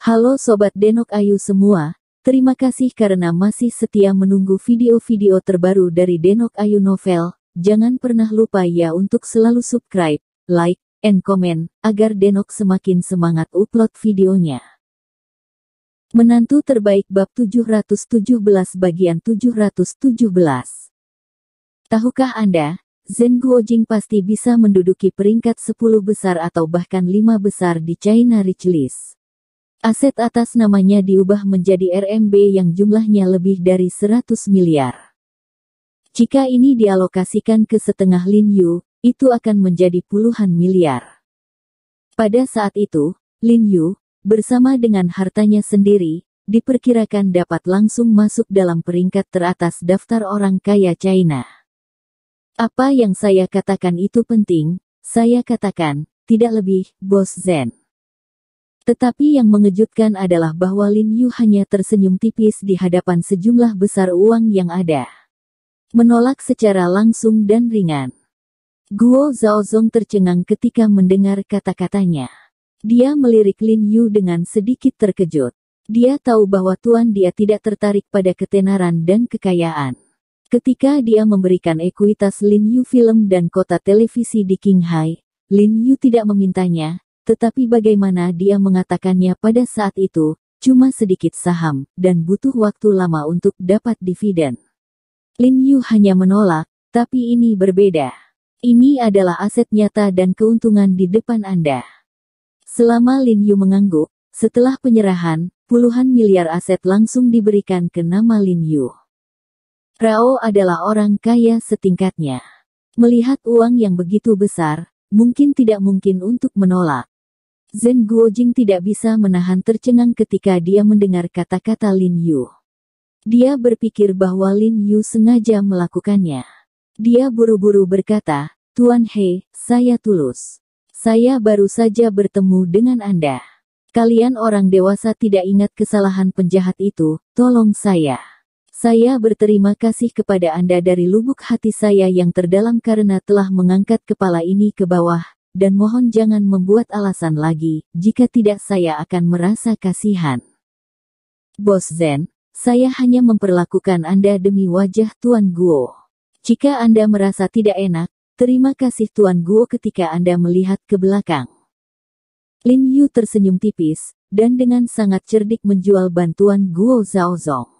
Halo Sobat Denok Ayu semua, terima kasih karena masih setia menunggu video-video terbaru dari Denok Ayu Novel. Jangan pernah lupa ya untuk selalu subscribe, like, and comment, agar Denok semakin semangat upload videonya. Menantu terbaik bab 717 bagian 717. Tahukah Anda, Zheng Guojing pasti bisa menduduki peringkat 10 besar atau bahkan 5 besar di China Rich List. Aset atas namanya diubah menjadi RMB yang jumlahnya lebih dari 100 miliar. Jika ini dialokasikan ke setengah Lin Yu, itu akan menjadi puluhan miliar. Pada saat itu, Lin Yu, bersama dengan hartanya sendiri, diperkirakan dapat langsung masuk dalam peringkat teratas daftar orang kaya China. Apa yang saya katakan itu penting, saya katakan, tidak lebih, Bos Zhen. Tetapi yang mengejutkan adalah bahwa Lin Yu hanya tersenyum tipis di hadapan sejumlah besar uang yang ada. Menolak secara langsung dan ringan. Guo Zhaozong tercengang ketika mendengar kata-katanya. Dia melirik Lin Yu dengan sedikit terkejut. Dia tahu bahwa tuan dia tidak tertarik pada ketenaran dan kekayaan. Ketika dia memberikan ekuitas Lin Yu film dan kota televisi di Qinghai, Lin Yu tidak memintanya. Tetapi bagaimana dia mengatakannya pada saat itu, cuma sedikit saham, dan butuh waktu lama untuk dapat dividen. Lin Yu hanya menolak, tapi ini berbeda. Ini adalah aset nyata dan keuntungan di depan Anda. Selama Lin Yu mengangguk, setelah penyerahan, puluhan miliar aset langsung diberikan ke nama Lin Yu. Rao adalah orang kaya setingkatnya. Melihat uang yang begitu besar, mungkin tidak mungkin untuk menolak. Zheng Guojing tidak bisa menahan tercengang ketika dia mendengar kata-kata Lin Yu. Dia berpikir bahwa Lin Yu sengaja melakukannya. Dia buru-buru berkata, Tuan He, saya tulus. Saya baru saja bertemu dengan Anda. Kalian orang dewasa tidak ingat kesalahan penjahat itu, tolong saya. Saya berterima kasih kepada Anda dari lubuk hati saya yang terdalam karena telah mengangkat kepala ini ke bawah. Dan mohon jangan membuat alasan lagi, jika tidak saya akan merasa kasihan. Bos Zhen, saya hanya memperlakukan Anda demi wajah Tuan Guo. Jika Anda merasa tidak enak, terima kasih Tuan Guo ketika Anda melihat ke belakang. Lin Yu tersenyum tipis, dan dengan sangat cerdik menjual bantuan Guo Zhaozong.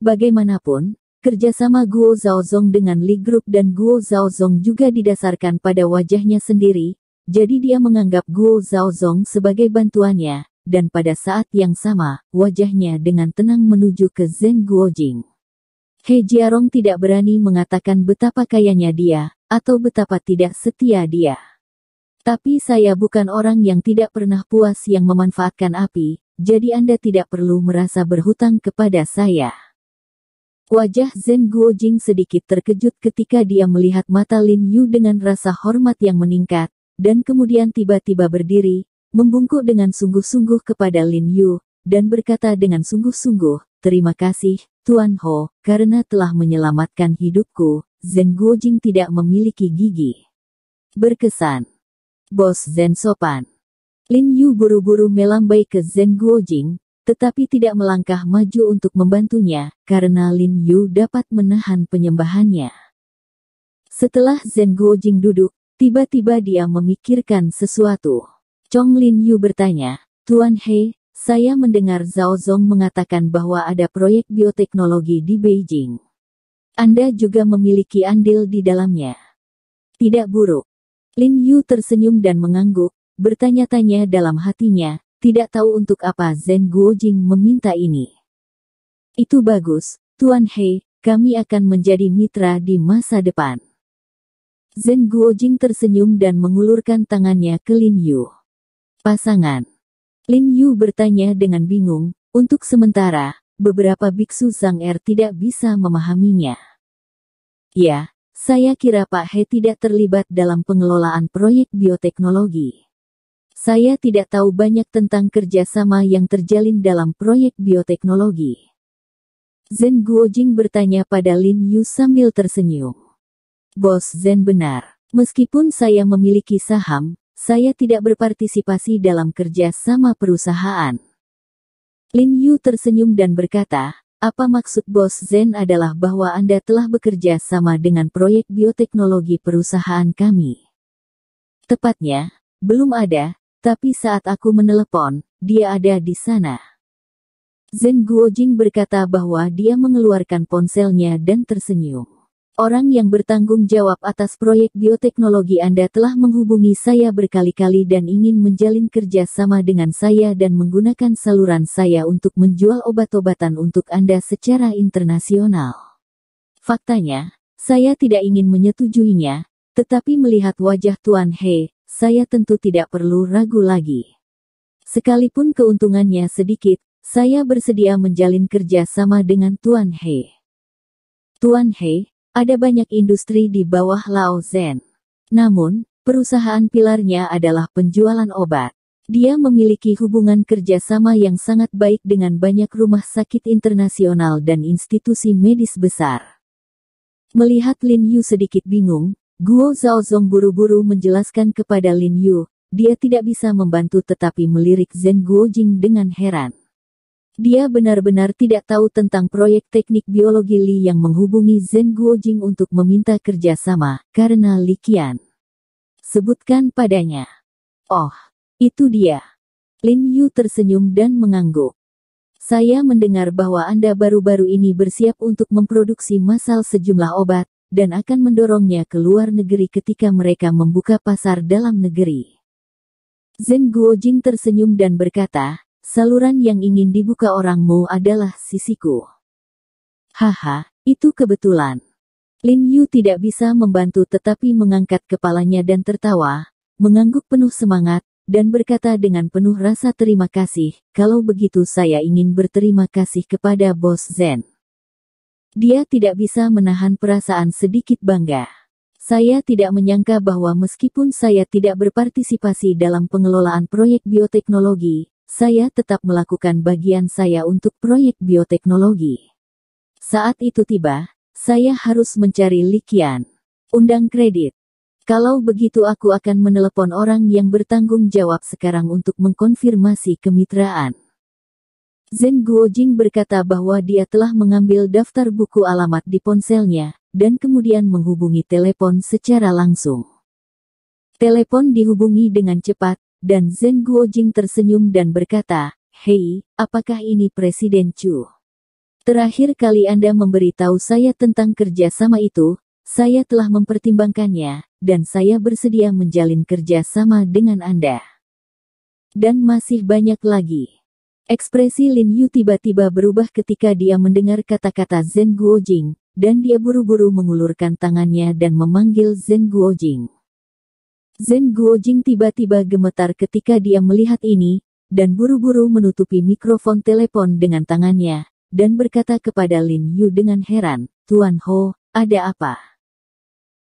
Bagaimanapun, kerjasama Guo Zhaozong dengan Li Group dan Guo Zhaozong juga didasarkan pada wajahnya sendiri, jadi dia menganggap Guo Zhaozong sebagai bantuannya, dan pada saat yang sama, wajahnya dengan tenang menuju ke Zheng Guojing. He Jiarong tidak berani mengatakan betapa kayanya dia, atau betapa tidak setia dia. Tapi saya bukan orang yang tidak pernah puas yang memanfaatkan api, jadi Anda tidak perlu merasa berhutang kepada saya. Wajah Zheng Guojing sedikit terkejut ketika dia melihat mata Lin Yu dengan rasa hormat yang meningkat, dan kemudian tiba-tiba berdiri, membungkuk dengan sungguh-sungguh kepada Lin Yu, dan berkata dengan sungguh-sungguh, terima kasih, Tuan Ho, karena telah menyelamatkan hidupku. Zheng Guojing tidak memiliki gigi. Berkesan. Bos Zhen sopan. Lin Yu buru-buru melambai ke Zheng Guojing, tetapi tidak melangkah maju untuk membantunya, karena Lin Yu dapat menahan penyembahannya. Setelah Zheng Guojing duduk, tiba-tiba dia memikirkan sesuatu. Chong Lin Yu bertanya, Tuan He, saya mendengar Zhaozong mengatakan bahwa ada proyek bioteknologi di Beijing. Anda juga memiliki andil di dalamnya. Tidak buruk. Lin Yu tersenyum dan mengangguk, bertanya-tanya dalam hatinya, tidak tahu untuk apa Zheng Guojing meminta ini. Itu bagus, Tuan He, kami akan menjadi mitra di masa depan. Zheng Guojing tersenyum dan mengulurkan tangannya ke Lin Yu. Pasangan. Lin Yu bertanya dengan bingung, untuk sementara, beberapa biksu Zhang Er tidak bisa memahaminya. Ya, saya kira Pak He tidak terlibat dalam pengelolaan proyek bioteknologi. Saya tidak tahu banyak tentang kerjasama yang terjalin dalam proyek bioteknologi. Zheng Guojing bertanya pada Lin Yu sambil tersenyum. Bos Zhen benar. Meskipun saya memiliki saham, saya tidak berpartisipasi dalam kerja sama perusahaan. Lin Yu tersenyum dan berkata, apa maksud Bos Zen adalah bahwa Anda telah bekerja sama dengan proyek bioteknologi perusahaan kami? Tepatnya, belum ada, tapi saat aku menelepon, dia ada di sana. Zhen Guojing berkata bahwa dia mengeluarkan ponselnya dan tersenyum. Orang yang bertanggung jawab atas proyek bioteknologi Anda telah menghubungi saya berkali-kali dan ingin menjalin kerja sama dengan saya dan menggunakan saluran saya untuk menjual obat-obatan untuk Anda secara internasional. Faktanya, saya tidak ingin menyetujuinya, tetapi melihat wajah Tuan He, saya tentu tidak perlu ragu lagi. Sekalipun keuntungannya sedikit, saya bersedia menjalin kerja sama dengan Tuan He. Tuan He, ada banyak industri di bawah Lao Zhen. Namun, perusahaan pilarnya adalah penjualan obat. Dia memiliki hubungan kerjasama yang sangat baik dengan banyak rumah sakit internasional dan institusi medis besar. Melihat Lin Yu sedikit bingung, Guo Zhaozong buru-buru menjelaskan kepada Lin Yu, dia tidak bisa membantu tetapi melirik Zhen Guojing dengan heran. Dia benar-benar tidak tahu tentang proyek teknik biologi Li yang menghubungi Zhen Guojing untuk meminta kerjasama, karena Li Qian sebutkan padanya. Oh, itu dia. Lin Yu tersenyum dan mengangguk. Saya mendengar bahwa Anda baru-baru ini bersiap untuk memproduksi massal sejumlah obat, dan akan mendorongnya ke luar negeri ketika mereka membuka pasar dalam negeri. Zhen Guojing tersenyum dan berkata, saluran yang ingin dibuka orangmu adalah sisiku. Haha, itu kebetulan. Lin Yu tidak bisa membantu tetapi mengangkat kepalanya dan tertawa, mengangguk penuh semangat, dan berkata dengan penuh rasa terima kasih, kalau begitu saya ingin berterima kasih kepada Bos Zen. Dia tidak bisa menahan perasaan sedikit bangga. Saya tidak menyangka bahwa meskipun saya tidak berpartisipasi dalam pengelolaan proyek bioteknologi, saya tetap melakukan bagian saya untuk proyek bioteknologi. Saat itu tiba, saya harus mencari Li Qian. Undang kredit. Kalau begitu aku akan menelepon orang yang bertanggung jawab sekarang untuk mengkonfirmasi kemitraan. Zhen Guojing berkata bahwa dia telah mengambil daftar buku alamat di ponselnya, dan kemudian menghubungi telepon secara langsung. Telepon dihubungi dengan cepat, dan Zhen Guojing tersenyum dan berkata, "Hei, apakah ini Presiden Chu? Terakhir kali Anda memberitahu saya tentang kerjasama itu, saya telah mempertimbangkannya, dan saya bersedia menjalin kerjasama dengan Anda." Dan masih banyak lagi. Ekspresi Lin Yu tiba-tiba berubah ketika dia mendengar kata-kata Zhen Guojing, dan dia buru-buru mengulurkan tangannya dan memanggil Zhen Guojing. Zhen Guojing tiba-tiba gemetar ketika dia melihat ini, dan buru-buru menutupi mikrofon telepon dengan tangannya, dan berkata kepada Lin Yu dengan heran, "Tuan Ho, ada apa?"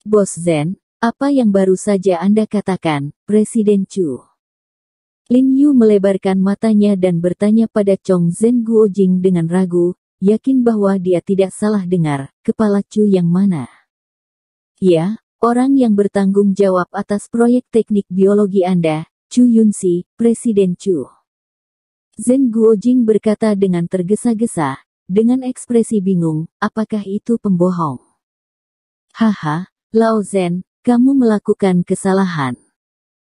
"Bos Zhen, apa yang baru saja Anda katakan, Presiden Chu?" Lin Yu melebarkan matanya dan bertanya pada Chong Zhen Guojing dengan ragu, yakin bahwa dia tidak salah dengar, "Kepala Chu yang mana?" "Ya, orang yang bertanggung jawab atas proyek teknik biologi Anda, Chu Yunxi, Presiden Chu." Zhen Guojing berkata dengan tergesa-gesa, dengan ekspresi bingung, "Apakah itu pembohong?" "Haha, Lao Zhen, kamu melakukan kesalahan."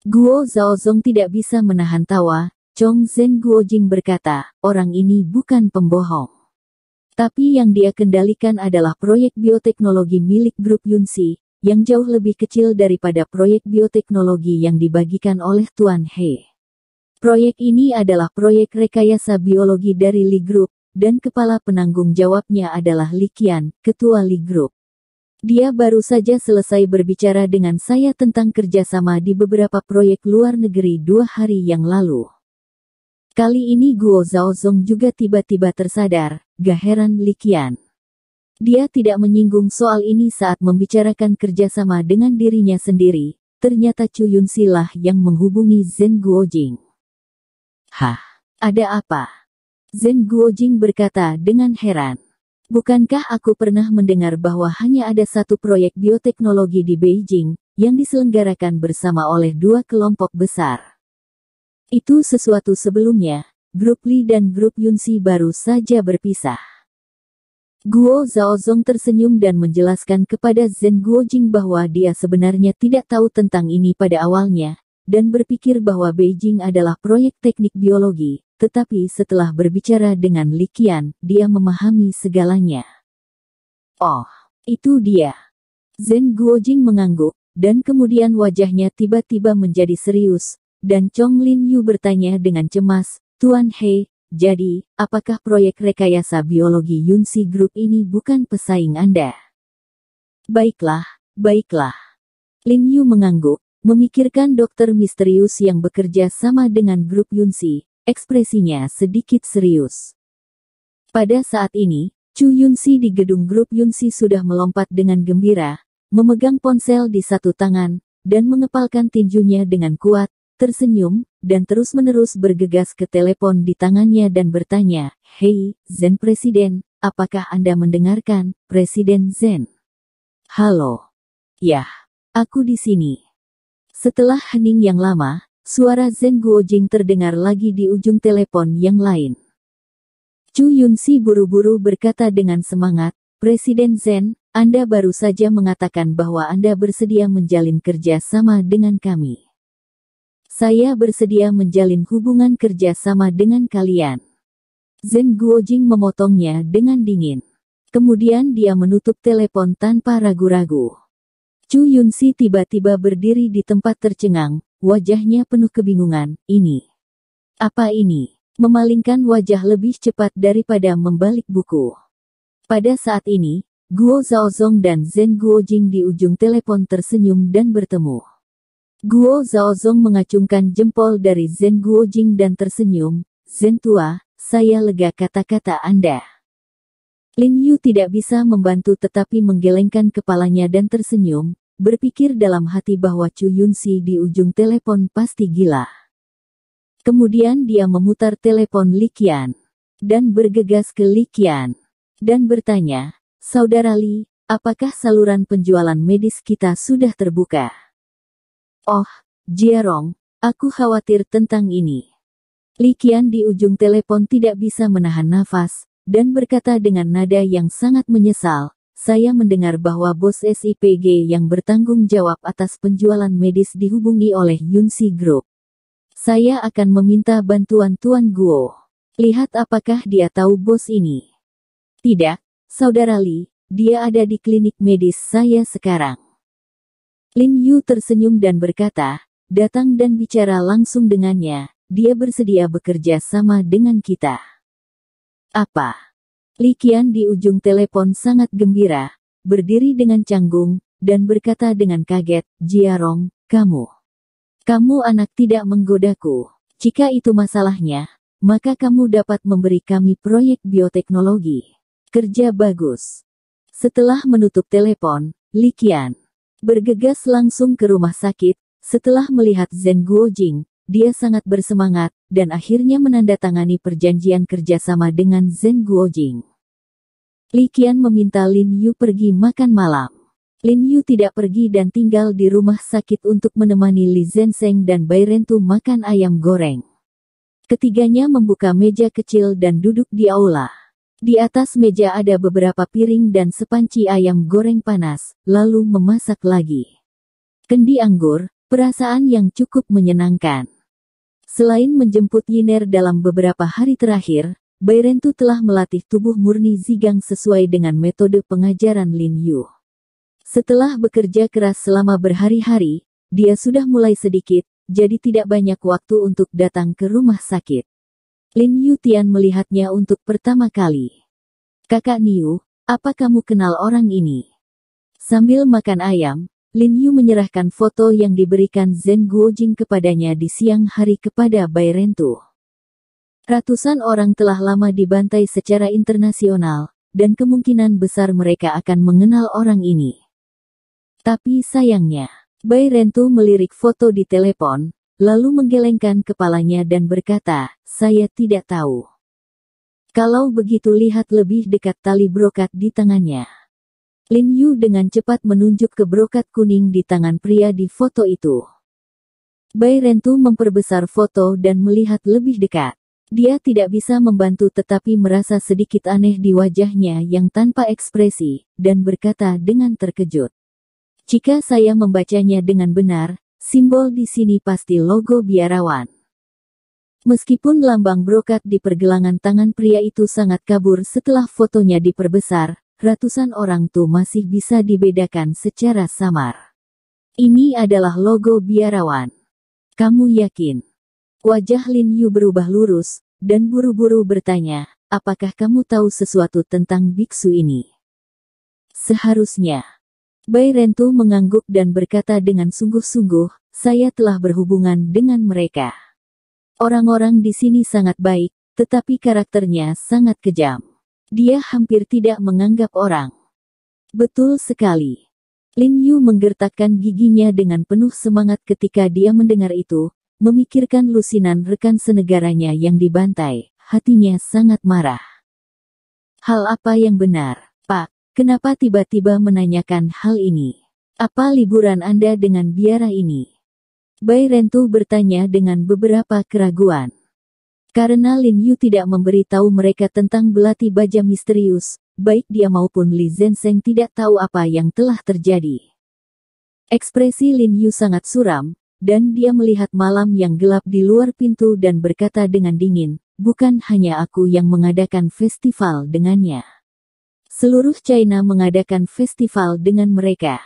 Guo Zhaozong tidak bisa menahan tawa. Chong Zhen Guojing berkata, "Orang ini bukan pembohong. Tapi yang dia kendalikan adalah proyek bioteknologi milik grup Yunxi, yang jauh lebih kecil daripada proyek bioteknologi yang dibagikan oleh Tuan He. Proyek ini adalah proyek rekayasa biologi dari Li Group, dan kepala penanggung jawabnya adalah Li Qian, ketua Li Group. Dia baru saja selesai berbicara dengan saya tentang kerjasama di beberapa proyek luar negeri 2 hari yang lalu." Kali ini Guo Zhaozong juga tiba-tiba tersadar, gak heran Li Qian. Dia tidak menyinggung soal ini saat membicarakan kerjasama dengan dirinya sendiri, ternyata Chu Yunxi lah yang menghubungi Zhen Guojing. "Hah, ada apa?" Zhen Guojing berkata dengan heran. "Bukankah aku pernah mendengar bahwa hanya ada satu proyek bioteknologi di Beijing, yang diselenggarakan bersama oleh 2 kelompok besar? Itu sesuatu sebelumnya, grup Li dan grup Yunxi baru saja berpisah. Guo Zhaozong tersenyum dan menjelaskan kepada Zhen Guojing bahwa dia sebenarnya tidak tahu tentang ini pada awalnya, dan berpikir bahwa Beijing adalah proyek teknik biologi, tetapi setelah berbicara dengan Li Qian, dia memahami segalanya. Oh, itu dia. Zhen Guojing mengangguk, dan kemudian wajahnya tiba-tiba menjadi serius, dan Chong Lin Yu bertanya dengan cemas, Tuan He, jadi, apakah proyek rekayasa biologi Yunxi Group ini bukan pesaing Anda? Baiklah, baiklah. Lin Yu mengangguk, memikirkan dokter misterius yang bekerja sama dengan grup Yunxi, ekspresinya sedikit serius. Pada saat ini, Chu Yunxi di gedung grup Yunxi sudah melompat dengan gembira, memegang ponsel di satu tangan, dan mengepalkan tinjunya dengan kuat, tersenyum, dan terus-menerus bergegas ke telepon di tangannya dan bertanya, Hei, Zhen Presiden, apakah Anda mendengarkan, Presiden Zhen? Halo. Yah, aku di sini. Setelah hening yang lama, suara Zhen Guojing terdengar lagi di ujung telepon yang lain. Chu Yunxi buru-buru berkata dengan semangat, Presiden Zhen, Anda baru saja mengatakan bahwa Anda bersedia menjalin kerja sama dengan kami. Saya bersedia menjalin hubungan kerja sama dengan kalian. Zhen Guojing memotongnya dengan dingin. Kemudian dia menutup telepon tanpa ragu-ragu. Chu Yunxi tiba-tiba berdiri di tempat tercengang, wajahnya penuh kebingungan. Ini. Apa ini? Memalingkan wajah lebih cepat daripada membalik buku. Pada saat ini, Guo Zhaozong dan Zhen Guojing di ujung telepon tersenyum dan bertemu. Guo Zhaozong mengacungkan jempol dari Zhen Guojing dan tersenyum, Zhen tua, saya lega kata-kata Anda. Lin Yu tidak bisa membantu tetapi menggelengkan kepalanya dan tersenyum, berpikir dalam hati bahwa Chu Yunxi di ujung telepon pasti gila. Kemudian dia memutar telepon Li Qian, dan bergegas ke Li Qian, dan bertanya, Saudara Li, apakah saluran penjualan medis kita sudah terbuka? Oh, Jiarong, aku khawatir tentang ini. Li Qian di ujung telepon tidak bisa menahan nafas, dan berkata dengan nada yang sangat menyesal, saya mendengar bahwa bos SIPG yang bertanggung jawab atas penjualan medis dihubungi oleh Yunxi Group. Saya akan meminta bantuan Tuan Guo. Lihat apakah dia tahu bos ini. Tidak, Saudara Li, dia ada di klinik medis saya sekarang. Lin Yu tersenyum dan berkata, datang dan bicara langsung dengannya, dia bersedia bekerja sama dengan kita. Apa? Li Qian di ujung telepon sangat gembira, berdiri dengan canggung, dan berkata dengan kaget, Jiarong, kamu anak tidak menggodaku. Jika itu masalahnya, maka kamu dapat memberi kami proyek bioteknologi. Kerja bagus. Setelah menutup telepon, Li Qian bergegas langsung ke rumah sakit. Setelah melihat Zhen Guojing, dia sangat bersemangat, dan akhirnya menandatangani perjanjian kerjasama dengan Zhen Guojing. Li Qian meminta Lin Yu pergi makan malam. Lin Yu tidak pergi dan tinggal di rumah sakit untuk menemani Li Zhensheng dan Bai Rentu makan ayam goreng. Ketiganya membuka meja kecil dan duduk di aula. Di atas meja ada beberapa piring dan sepanci ayam goreng panas, lalu memasak lagi. Kendi anggur, perasaan yang cukup menyenangkan. Selain menjemput Yiner dalam beberapa hari terakhir, Bai Rentu telah melatih tubuh murni Zigang sesuai dengan metode pengajaran Lin Yu. Setelah bekerja keras selama berhari-hari, dia sudah mulai sedikit, jadi tidak banyak waktu untuk datang ke rumah sakit. Lin Yu Tian melihatnya untuk pertama kali. Kakak Niu, apa kamu kenal orang ini? Sambil makan ayam, Lin Yu menyerahkan foto yang diberikan Zhen Guojing kepadanya di siang hari kepada Bai Rentu. Ratusan orang telah lama dibantai secara internasional, dan kemungkinan besar mereka akan mengenal orang ini. Tapi sayangnya, Bai Rentu melirik foto di telepon, lalu menggelengkan kepalanya dan berkata, saya tidak tahu. Kalau begitu lihat lebih dekat tali brokat di tangannya. Lin Yu dengan cepat menunjuk ke brokat kuning di tangan pria di foto itu. Bai Rentu memperbesar foto dan melihat lebih dekat. Dia tidak bisa membantu tetapi merasa sedikit aneh di wajahnya yang tanpa ekspresi, dan berkata dengan terkejut. Jika saya membacanya dengan benar, simbol di sini pasti logo biarawan. Meskipun lambang brokat di pergelangan tangan pria itu sangat kabur setelah fotonya diperbesar, ratusan orang tuh masih bisa dibedakan secara samar. Ini adalah logo biarawan. Kamu yakin? Wajah Lin Yu berubah lurus, dan buru-buru bertanya, apakah kamu tahu sesuatu tentang biksu ini? Seharusnya. Bai Rentu mengangguk dan berkata dengan sungguh-sungguh, saya telah berhubungan dengan mereka. Orang-orang di sini sangat baik, tetapi karakternya sangat kejam. Dia hampir tidak menganggap orang. Betul sekali. Lin Yu menggertakkan giginya dengan penuh semangat ketika dia mendengar itu, memikirkan lusinan rekan senegaranya yang dibantai, hatinya sangat marah. Hal apa yang benar, Pak? Kenapa tiba-tiba menanyakan hal ini? Apa liburan Anda dengan biara ini? Bai Rentu bertanya dengan beberapa keraguan. Karena Lin Yu tidak memberitahu mereka tentang belati baja misterius, baik dia maupun Li Zhensheng tidak tahu apa yang telah terjadi. Ekspresi Lin Yu sangat suram, dan dia melihat malam yang gelap di luar pintu dan berkata dengan dingin, bukan hanya aku yang mengadakan festival dengannya. Seluruh China mengadakan festival dengan mereka.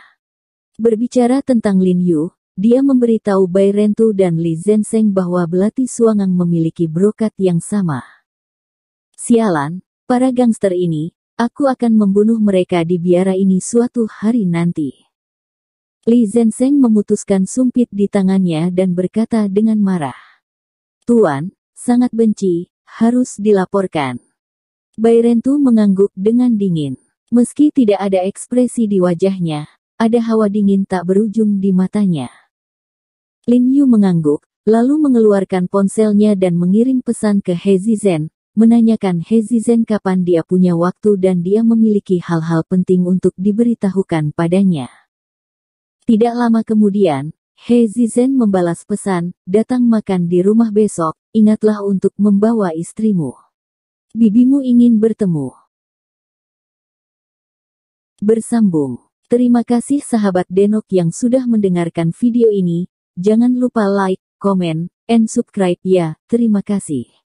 Berbicara tentang Lin Yu, dia memberitahu Bai Rentu dan Li Zhensheng bahwa belati Suangang memiliki brokat yang sama. Sialan, para gangster ini, aku akan membunuh mereka di biara ini suatu hari nanti. Li Zhensheng memutuskan sumpit di tangannya dan berkata dengan marah. Tuan, sangat benci, harus dilaporkan. Bai Rentu mengangguk dengan dingin. Meski tidak ada ekspresi di wajahnya, ada hawa dingin tak berujung di matanya. Lin Yu mengangguk, lalu mengeluarkan ponselnya dan mengirim pesan ke He Zizhen, menanyakan He Zizhen kapan dia punya waktu dan dia memiliki hal-hal penting untuk diberitahukan padanya. Tidak lama kemudian, He Zizhen membalas pesan, datang makan di rumah besok, ingatlah untuk membawa istrimu. Bibimu ingin bertemu. Bersambung. Terima kasih sahabat Denok yang sudah mendengarkan video ini, jangan lupa like, comment, and subscribe ya, terima kasih.